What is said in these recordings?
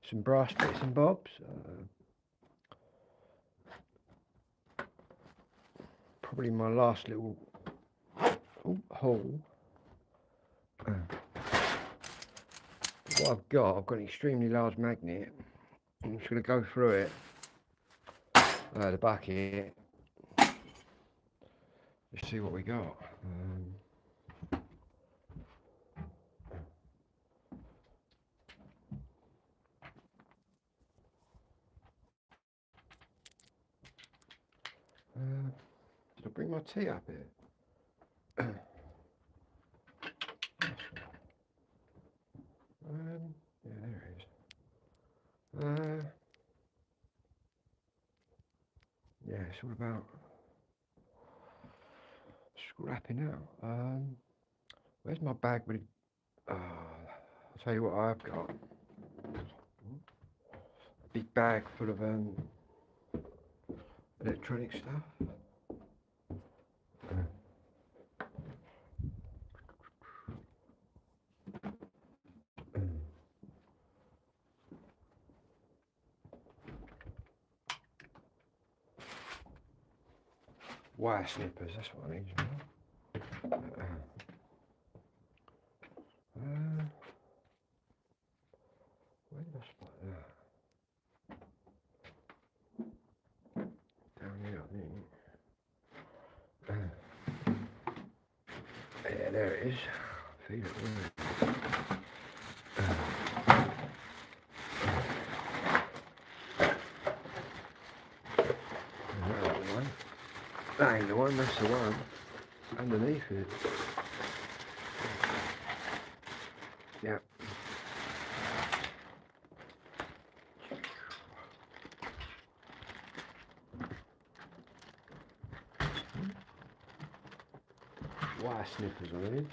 some brass bits and bobs. Probably my last little haul. What I've got an extremely large magnet. I'm just going to go through it, the bucket, just see what we got. Did I bring my tea up here? Yeah, there it is. Yeah, it's all about scrapping out. Where's my bag with? I'll tell you what I've got. A big bag full of electronic stuff. Wire snippers, that's what I need. Where did I spot that? Down here, I think. Yeah, there it is. Feel it, that ain't the one, that's the one underneath it. Yeah. Wire snippers I need.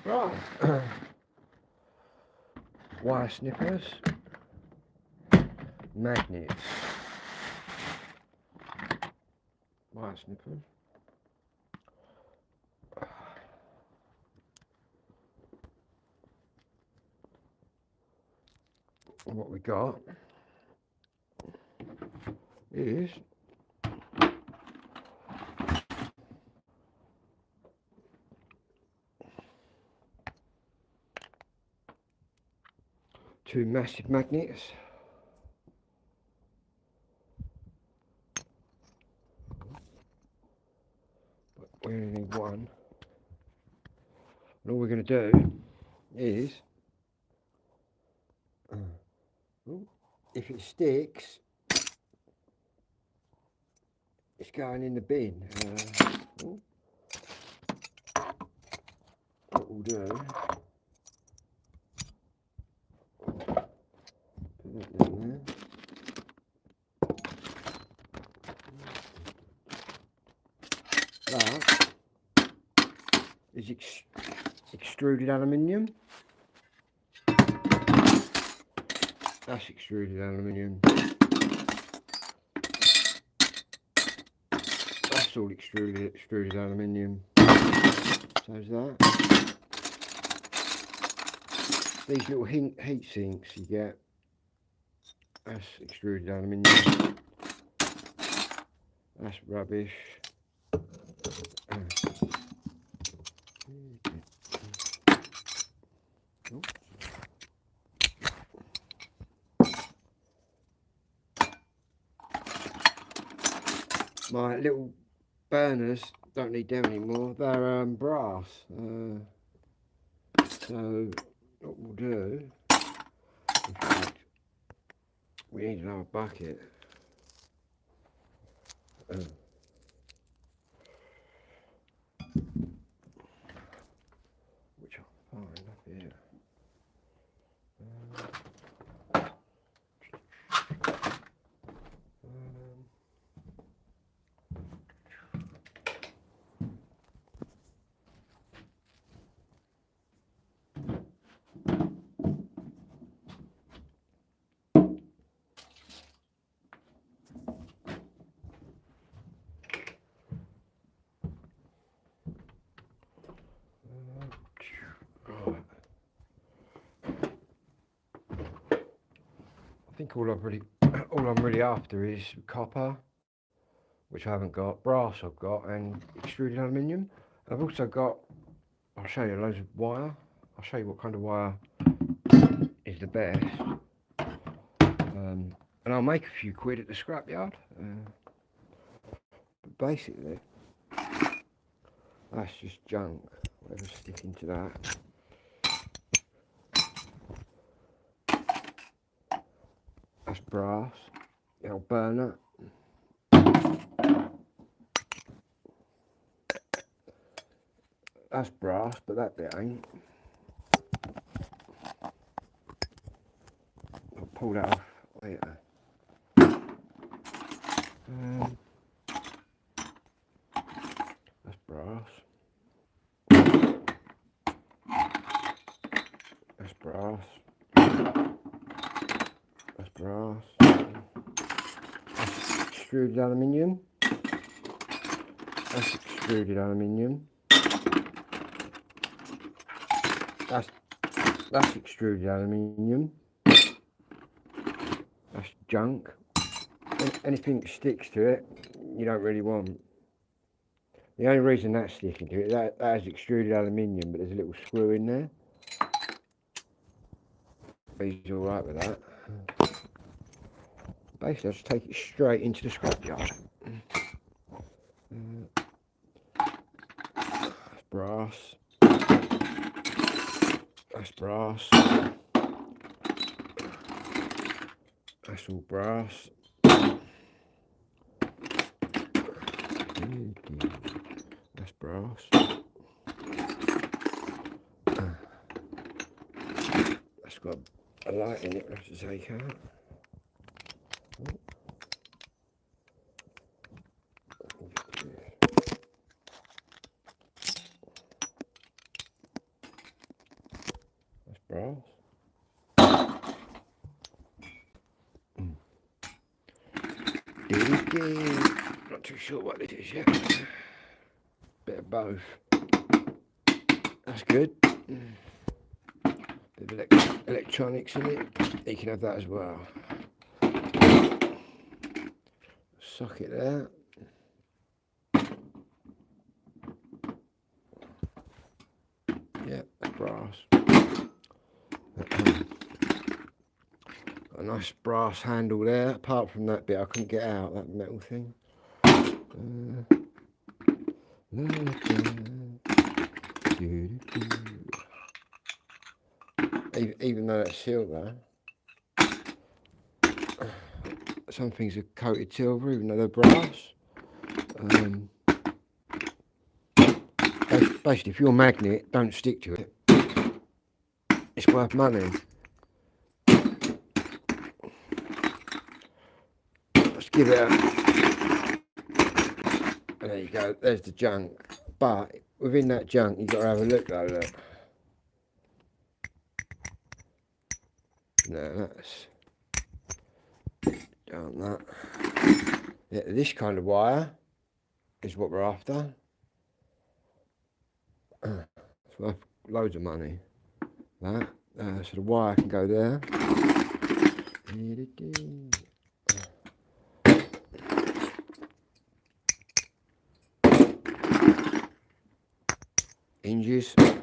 Right. Wire snippers. Magnets. Wire snippers. What we got is two massive magnets. But we only need one. And all we're going to do is, if it sticks, it's going in the bin. What we'll do, put that down there. That is extruded aluminium. That's extruded aluminium. That's all extruded aluminium. So is that. These little heat sinks you get, that's extruded aluminium. That's rubbish. My little burners don't need them anymore. They're brass. So what we'll do, in fact, we need another bucket. Which I'll find up here. think all I'm really after is copper, which I haven't got, brass I've got, and extruded aluminium. I've also got, I'll show you loads of wire. I'll show you what kind of wire is the best. And I'll make a few quid at the scrapyard. But basically, that's just junk, whatever's sticking to that. That's brass, it'll burn it. That's brass, but that bit ain't. I'll pull that off later. That's brass. That's brass. That's brass. That's extruded aluminium. That's extruded aluminium. That's extruded aluminium. That's junk. Anything that sticks to it, you don't really want. The only reason that's sticking to it, that has extruded aluminium, but there's a little screw in there. But he's all right with that. Basically, I'll just take it straight into the scrapyard. That's brass. That's brass. That's all brass. That's brass. That's got a light in it, we'll have to take out. That's brass. Not too sure what it is yet. Bit of both. That's good. Bit of electronics in it. You can have that as well. Socket there. Yeah, that's brass. Got a nice brass handle there. Apart from that bit I couldn't get out, that metal thing. Even though it's silver, some things are coated silver, even though they're brass. Basically, if your magnet don't stick to it, it's worth money. Let's give it a... There you go, there's the junk. But within that junk, you've got to have a look though, look. No, that's... Down that. Yeah, this kind of wire is what we're after. It's worth loads of money. That. So the wire can go there. Hinges. That.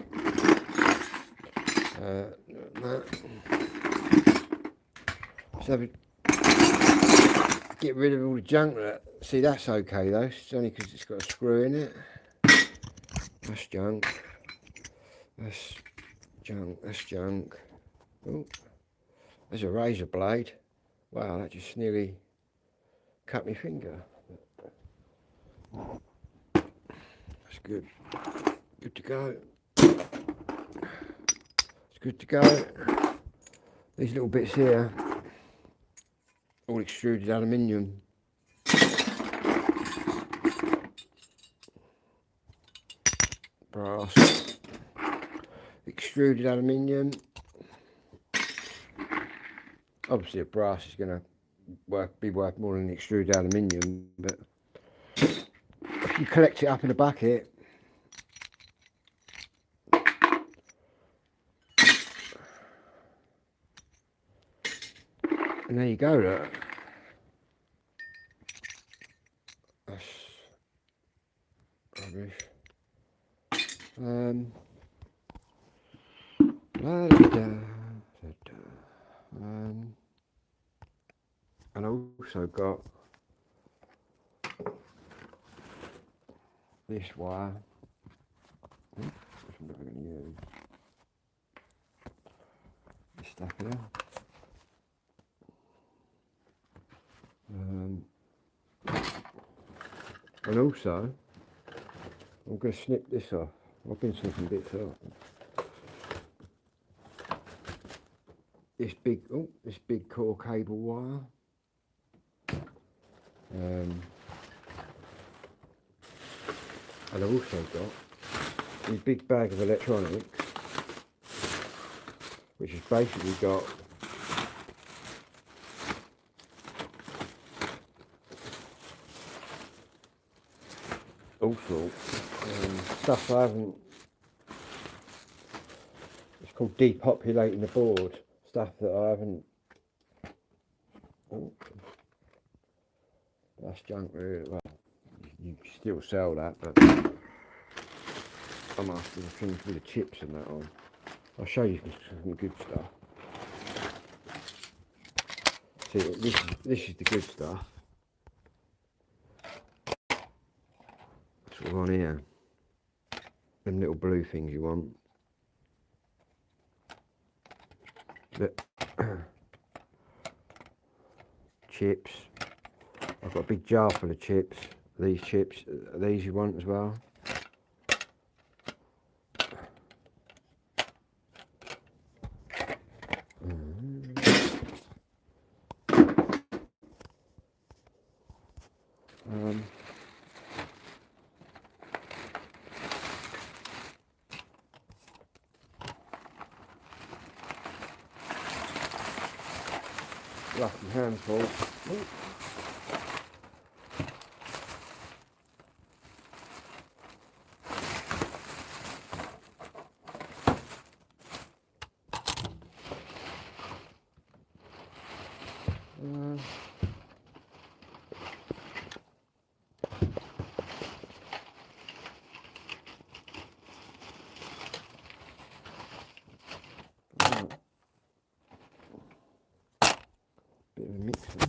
So get rid of all the junk. See, that's okay though. It's only because it's got a screw in it. That's junk. That's junk. That's junk. Oh, there's a razor blade. Wow, that just nearly cut my finger. That's good. Good to go. It's good to go. These little bits here, all extruded aluminium. Brass. Extruded aluminium. Obviously, a brass is going to be worth more than extruded aluminium, but if you collect it up in a bucket, And there you go, look. That's rubbish. La, da, da, da. And I also got this wire, which I'm never going to use. This stuff here. And also, I'm going to snip this off. I've been snipping bits off. This big core cable wire. And I've also got this big bag of electronics, which has basically got all sorts stuff I haven't. It's called depopulating the board. Stuff that I haven't. Oh, that's junk, really. Well, you still sell that, but I'm after the things with the chips and that on. I'll show you some good stuff. See, this is the good stuff. Sort of on here. Them little blue things you want. The chips. I've got a big jar full of chips. These chips, these you want as well. Lucky handful. Ooh. Bit of a mixer.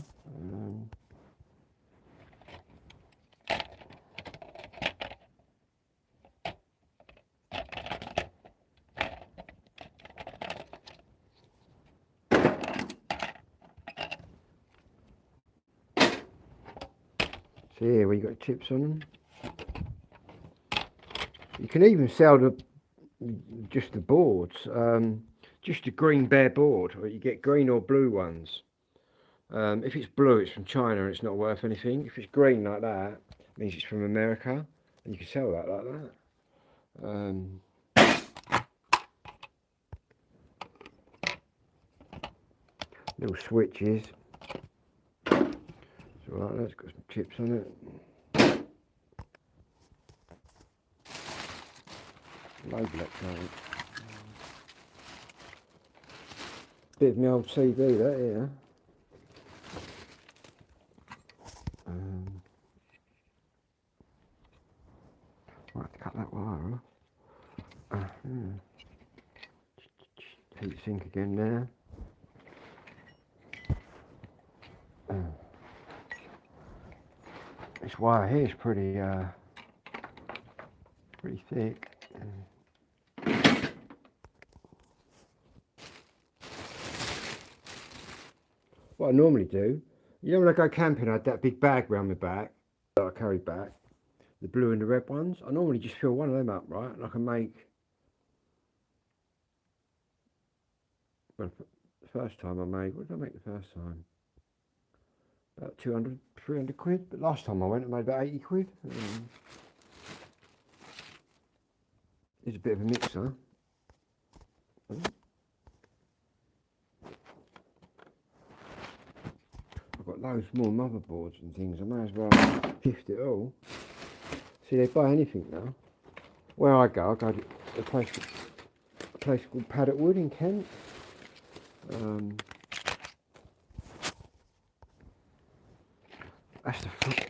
So here we got chips on them. You can even sell just the boards, just a green bare board, or you get green or blue ones. If it's blue, it's from China and it's not worth anything. If it's green like that, it means it's from America, and you can sell that like that. Little switches. So right, that's got some chips on it. Low black currant. Bit of my old CD, that, yeah. Might have to cut that wire off. Heat sink again there. This wire here is pretty thick. What I normally do, you know, when I go camping, I had that big bag round my back that I carry back, the blue and the red ones. I normally just fill one of them up, right? And I can make, well, the first time I made, what did I make the first time? About 200, 300 quid. But last time I went, I made about 80 quid. It's a bit of a mixer. I've got loads more motherboards and things. I may as well gift it all. See, they buy anything now. Where I go to a place called Paddock Wood in Kent. That's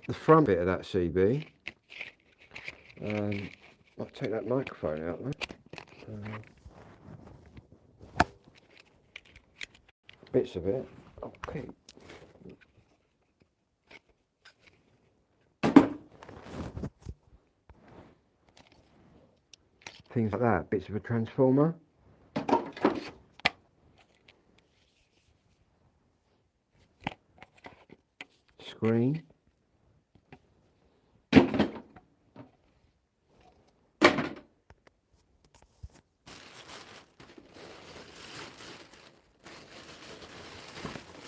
the front bit of that CB. I'll take that microphone out then. Bits of it. Okay. Things like that. Bits of a transformer. Screen.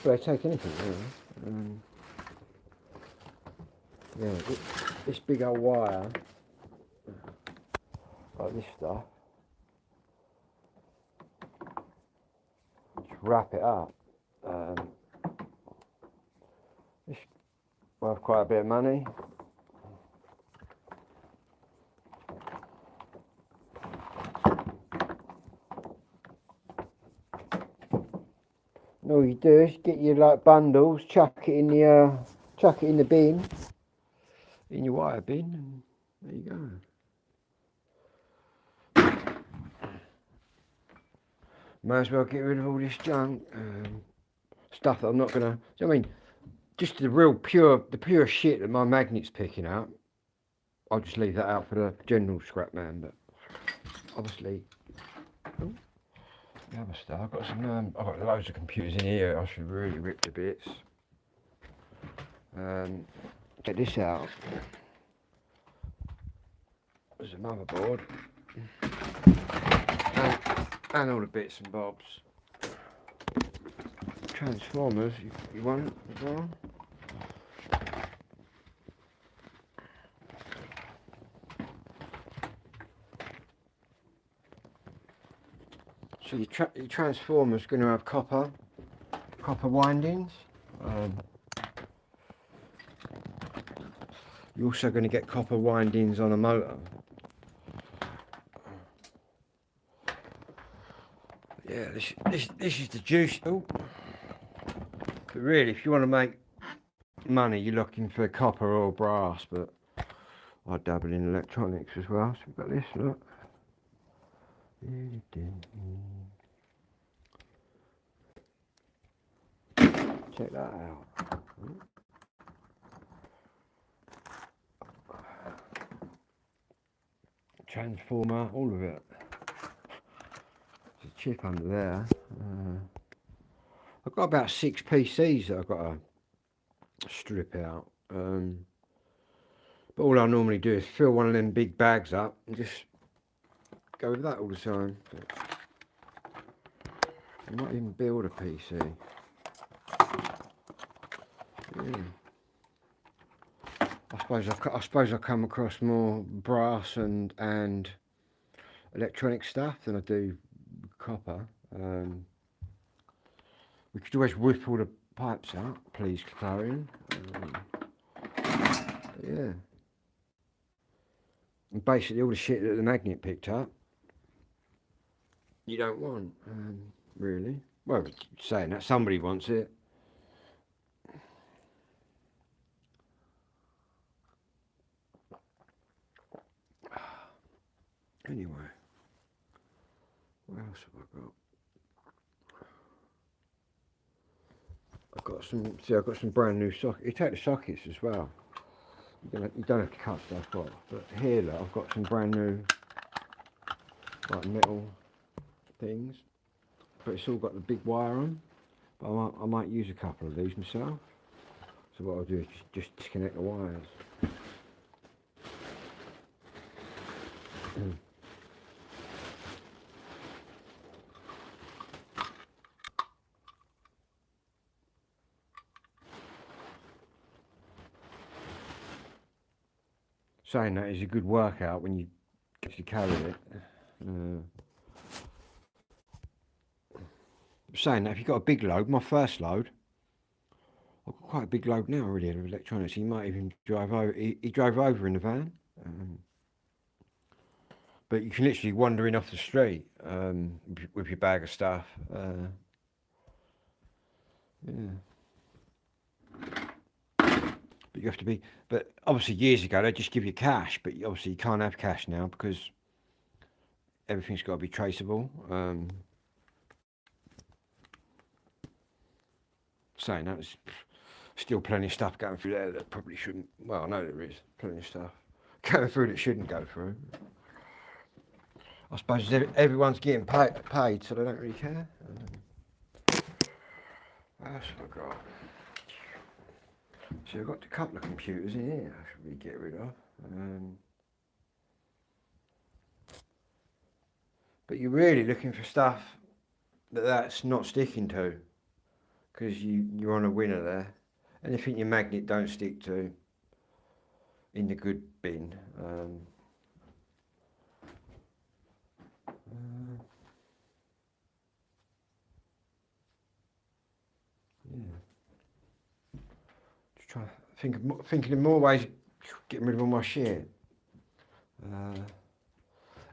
Well, I take anything really. Yeah, this big old wire, like this stuff, just wrap it up. This will have quite a bit of money. And all you do is get your like bundles, chuck it in the bin, in your wire bin, and there you go. May as well get rid of all this junk, stuff that I'm not gonna. I mean, just the pure shit that my magnet's picking up. I'll just leave that out for the general scrap man. But obviously, the other stuff. I've got loads of computers in here. I should really rip to bits. Get this out. There's a motherboard. And all the bits and bobs. Transformers, you want as well? So your transformer's going to have copper windings. You're also going to get copper windings on a motor. Yeah, this is the juice. Oh. But really, if you want to make money, you're looking for copper or brass. But I dabble in electronics as well. So we've got this. Look. Check that out. Transformer, all of it. There's a chip under there. I've got about 6 PCs that I've got to strip out. But all I normally do is fill one of them big bags up and just go with that all the time. I might even build a PC. Yeah. I suppose I come across more brass and electronic stuff than I do copper. We could always whip all the pipes out, please, Clarion. Yeah. And basically all the shit that the magnet picked up, you don't want, really. Well, saying that, somebody wants it. Anyway, what else have I got? I've got some brand new sockets. You take the sockets as well. You don't have to cut stuff off. But here, look, I've got some brand new, like metal things. But it's all got the big wire on. But I might use a couple of these myself. So what I'll do is just disconnect the wires. Saying that is a good workout when you actually carry it. Saying that, if you've got a big load, my first load, I've got quite a big load now already of electronics. He might even drive over. He drove over in the van. But you can literally wander in off the street with your bag of stuff. Yeah. But you have to be. But obviously, years ago they just give you cash, but obviously you can't have cash now because everything's got to be traceable. Saying that, there's still plenty of stuff going through there that probably shouldn't. Well, I know there is plenty of stuff going through that shouldn't go through. I suppose everyone's getting paid, so they don't really care. That's what I've got. So I've got a couple of computers in here I should really get rid of. But you're really looking for stuff that's not sticking to, because you're on a winner there. Anything your magnet don't stick to, in the good bin. Yeah. Just trying to thinking of more ways of getting rid of all my shit.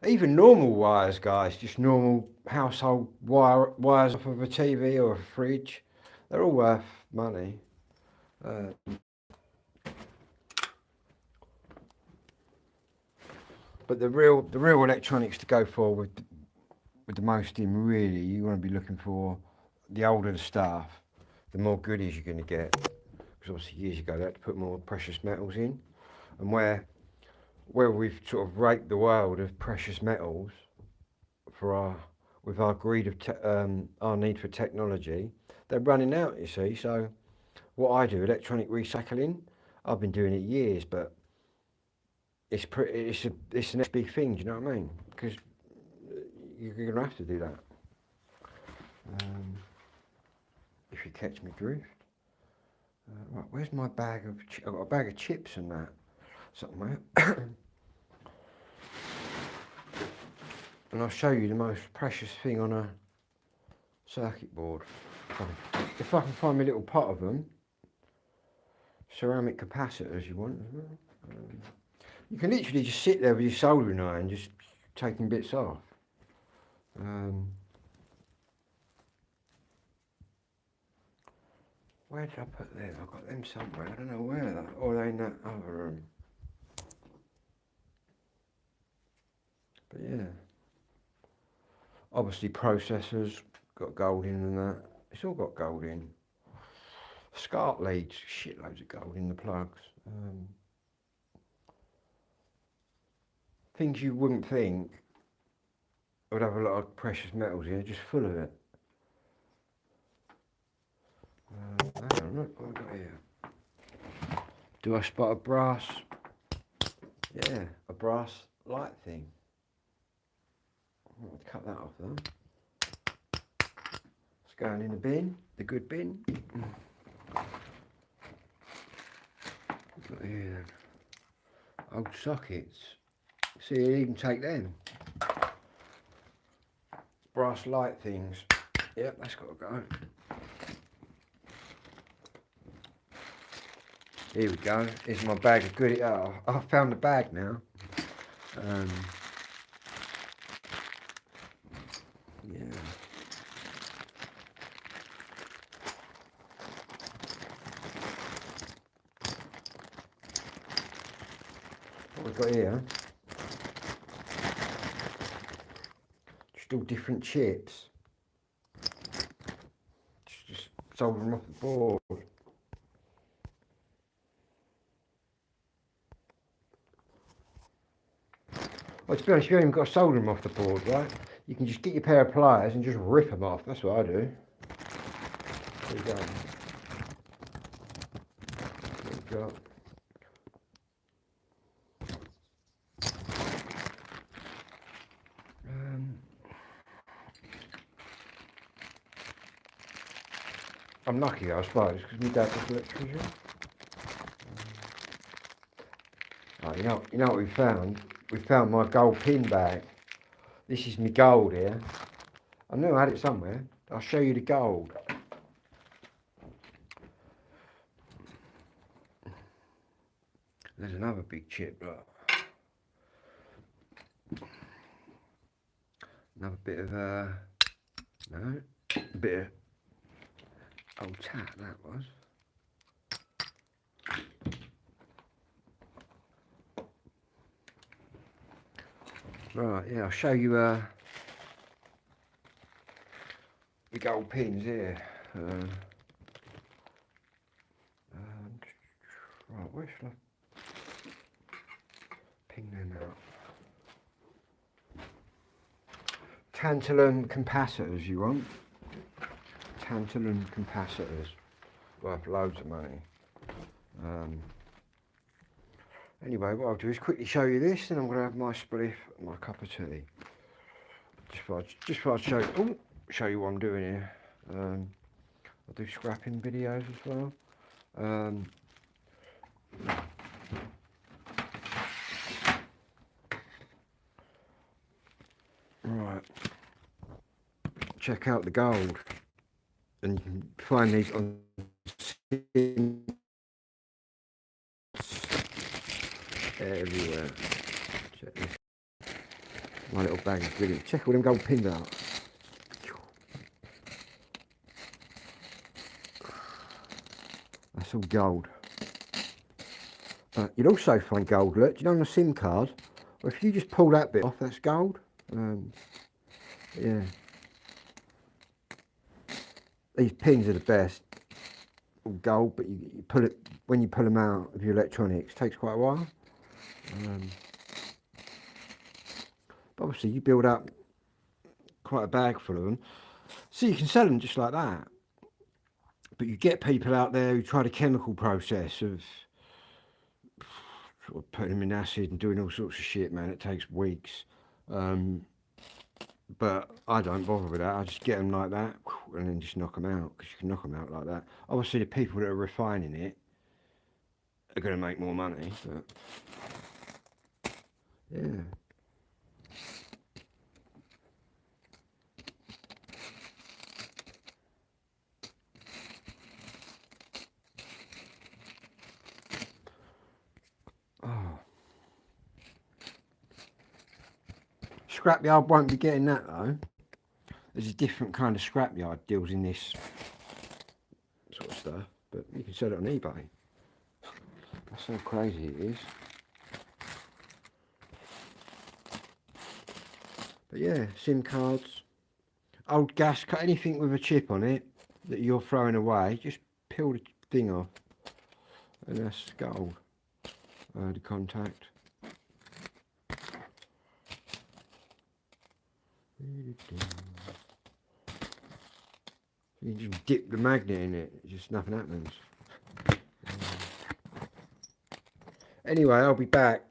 Even normal wires, guys, just normal household wires off of a TV or a fridge, they're all worth money. But the real electronics to go for with the most in, really, you want to be looking for the older the stuff, the more goodies you're going to get. Because obviously years ago they had to put more precious metals in, and where we've sort of raped the world of precious metals for with our greed of our need for technology, they're running out, you see. So what I do, electronic recycling, I've been doing it years, but it's the next big thing. Do you know what I mean? Because you're going to have to do that if you catch me drift. Right, where's my bag of? I've got a bag of chips and that somewhere. And I'll show you the most precious thing on a circuit board. If I can find me a little pot of them, ceramic capacitors you want as well. You can literally just sit there with your soldering iron, just taking bits off. Where did I put them? I've got them somewhere. I don't know where they are. Or they're in that other room. But yeah. Obviously processors, got gold in and that. It's all got gold in. SCART leads, shitloads of gold in the plugs. Things you wouldn't think would have a lot of precious metals in, just full of it. Hang on, look what I've got here. Do I spot a brass? Yeah, a brass light thing. I'll cut that off though. It's going in the bin, the good bin. What's got here then? Old sockets. See, you even take them. Brass light things. Yep, that's got to go. Here we go. Here's my bag of goodies. Oh, I found the bag now. Yeah. What we've got here? Just all different chips. Just solder them off the board. Well, to be honest, you haven't got to solder them off the board, right? You can just get your pair of pliers and just rip them off. That's what I do. There you go. There you go. I'm lucky, I suppose, because my dad was an electrician. Oh, you know what we found? We found my gold pin bag. This is my gold here. I knew I had it somewhere. I'll show you the gold. There's another big chip, look. Another bit of no, a bit of old tat that was. Right, yeah, I'll show you the gold pins here. Right, where shall I ping them out? Tantalum capacitors you want? Tantalum capacitors. Worth loads of money. Anyway, what I'll do is quickly show you this, and I'm going to have my spliff and my cup of tea. Just for I'll show you what I'm doing here. I'll do scrapping videos as well. Right, check out the gold, and you can find these on everywhere. Check this. My little bag is brilliant. Check all them gold pins out. That's all gold. You'll also find gold, look, you know, on the SIM card. Well, if you just pull that bit off, that's gold. Yeah. These pins are the best. All gold, but you pull it, when you pull them out of your electronics, it takes quite a while. But obviously you build up quite a bag full of them. So you can sell them just like that. But you get people out there who try the chemical process of sort of putting them in acid and doing all sorts of shit, man. It takes weeks. But I don't bother with that. I just get them like that and then just knock them out, because you can knock them out like that. Obviously the people that are refining it are going to make more money, but yeah. Oh. Scrapyard won't be getting that though. There's a different kind of scrapyard deals in this sort of stuff, but you can sell it on eBay. That's how crazy it is. But yeah, SIM cards, old gas, anything with a chip on it that you're throwing away, just peel the thing off, and that's gold. The contact. You just dip the magnet in it, just nothing happens. Anyway, I'll be back.